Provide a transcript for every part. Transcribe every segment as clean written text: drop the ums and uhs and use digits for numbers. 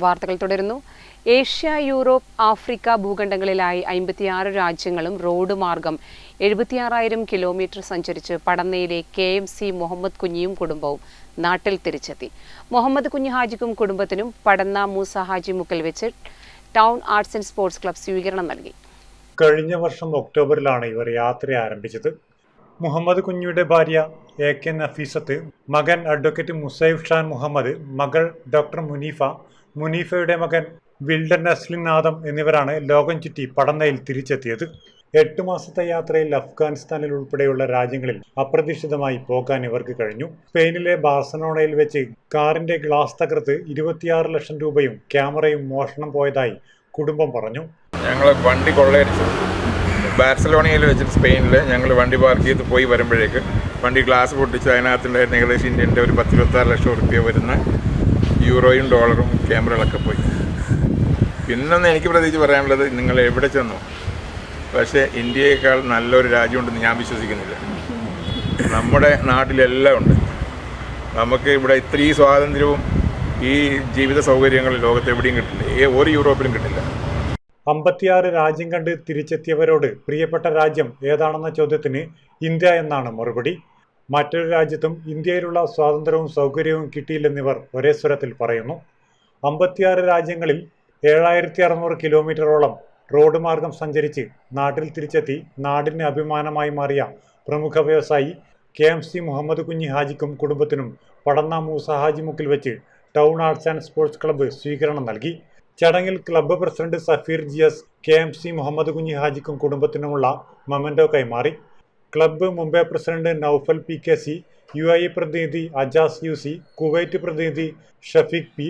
വാർത്തകൾ തുടരുന്നു. Asia, Europe, Africa ഭൂഖണ്ഡങ്ങളിലായി 56 രാജ്യങ്ങളും റോഡ് മാർഗം 76,000 കിലോമീറ്റർ സഞ്ചരിച്ച് പടന്നയിലെ KMC മുഹമ്മദ് കുഞ്ഞിയും കുടുംബവും നാട്ടിൽ തിരിച്ചെത്തി. മുഹമ്മദ് കുഞ്ഞി ഹാജിക്കും കുടുംബത്തിനും പടന്ന മൂസ ഹാജി മുക്കിൽ വെച്ച് town arts and sports club സ്വീകരണം നൽകി. കഴിഞ്ഞ വർഷം ഒക്ടോബറിലാണ് ഇവർ യാത്ര ആരംഭിച്ചത്. മുഹമ്മദ് കുഞ്ഞിയുടെ ഭാര്യ AK നഫീസത്ത്, മകൻ അഡ്വക്കേറ്റ് മുസൈഫ് ഷാൻ മുഹമ്മദ്, മകൾ ഡോക്ടർ മുനീഫയുടെ മകൻ വിൽഡൻ നസ്ലിൻ ആദം എന്നിവരാണ് ലോകം ചുറ്റി പടന്നയിൽ തിരിച്ചെത്തിയത്. 8 മാസത്തെ യാത്രയിൽ അഫ്ഗാനിസ്ഥാനിൽ ഉൾപ്പെടെയുള്ള രാജ്യങ്ങളിൽ അപ്രതീക്ഷിതമായി പോകാൻ ഇവർക്ക് കഴിഞ്ഞു. സ്പെയിനിലെ ബാർസലോണയിൽ വെച്ച് കാറിന്റെ ഗ്ലാസ് തകർത്ത് 26 ലക്ഷം രൂപയും ക്യാമറയും മോഷണം പോയതായി കുടുംബം പറഞ്ഞു. ഞങ്ങൾ വണ്ടി കൊള്ളയടിച്ചു. ബാർസലോണയിൽ വെച്ചിട്ട് സ്പെയിനിൽ ഞങ്ങൾ വണ്ടി പാർക്ക് ചെയ്ത് പോയി വരുമ്പോഴേക്ക് വണ്ടി ഗ്ലാസ് പൊട്ടിച്ച് അതിനകത്തുണ്ടായിരുന്ന ഏകദേശം ഇന്ത്യൻ്റെ ഒരു 10-26 ലക്ഷം റുപ്യ വരുന്ന യൂറോയും ഡോളറും ക്യാമറകളൊക്കെ പോയി. പിന്നൊന്നും എനിക്ക് പ്രത്യേകിച്ച് പറയാനുള്ളത്, നിങ്ങൾ എവിടെ ചെന്നു, പക്ഷേ ഇന്ത്യയേക്കാൾ നല്ലൊരു രാജ്യമുണ്ടെന്ന് ഞാൻ വിശ്വസിക്കുന്നില്ല. നമ്മുടെ നാട്ടിലെല്ലാം ഉണ്ട്. നമുക്ക് ഇവിടെ ഇത്രയും സ്വാതന്ത്ര്യവും ഈ ജീവിത സൗകര്യങ്ങൾ ലോകത്തെവിടെയും കിട്ടില്ല, ഒരു യൂറോപ്പിലും കിട്ടില്ല. 56 രാജ്യം കണ്ട് തിരിച്ചെത്തിയവരോട് പ്രിയപ്പെട്ട രാജ്യം ഏതാണെന്ന ചോദ്യത്തിന് ഇന്ത്യ എന്നാണ് മറുപടി. മറ്റൊരു രാജ്യത്തും ഇന്ത്യയിലുള്ള സ്വാതന്ത്ര്യവും സൗകര്യവും കിട്ടിയില്ലെന്നിവർ ഒരേ സ്വരത്തിൽ പറയുന്നു. 56 രാജ്യങ്ങളിൽ 7,600 കിലോമീറ്ററോളം റോഡ് മാർഗം സഞ്ചരിച്ച് നാട്ടിൽ തിരിച്ചെത്തി നാടിന് അഭിമാനമായി മാറിയ പ്രമുഖ വ്യവസായി KMC മുഹമ്മദ് കുഞ്ഞി ഹാജിക്കും കുടുംബത്തിനും പടന്ന മൂസ ഹാജി മുക്കിൽ വെച്ച് town arts and sports club സ്വീകരണം നൽകി. ചടങ്ങിൽ club president Safeer GS KMC Muhammad Kunhi ഹാജിക്കും കുടുംബത്തിനുമുള്ള മൊമെന്റോ കൈമാറി. Club Mumbai president Noufal PKC, UAE പ്രതിനിധി അജാസ് UC, കുവൈറ്റ് പ്രതിനിധി Shafeeq P,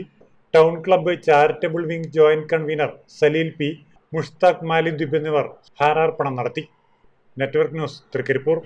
town club charitable wing joint convener Saleel P, Mushtaq മാലിദ്വീപ് എന്നിവർ ഹാരാർപ്പണം നടത്തി. Network news, Trikaripur.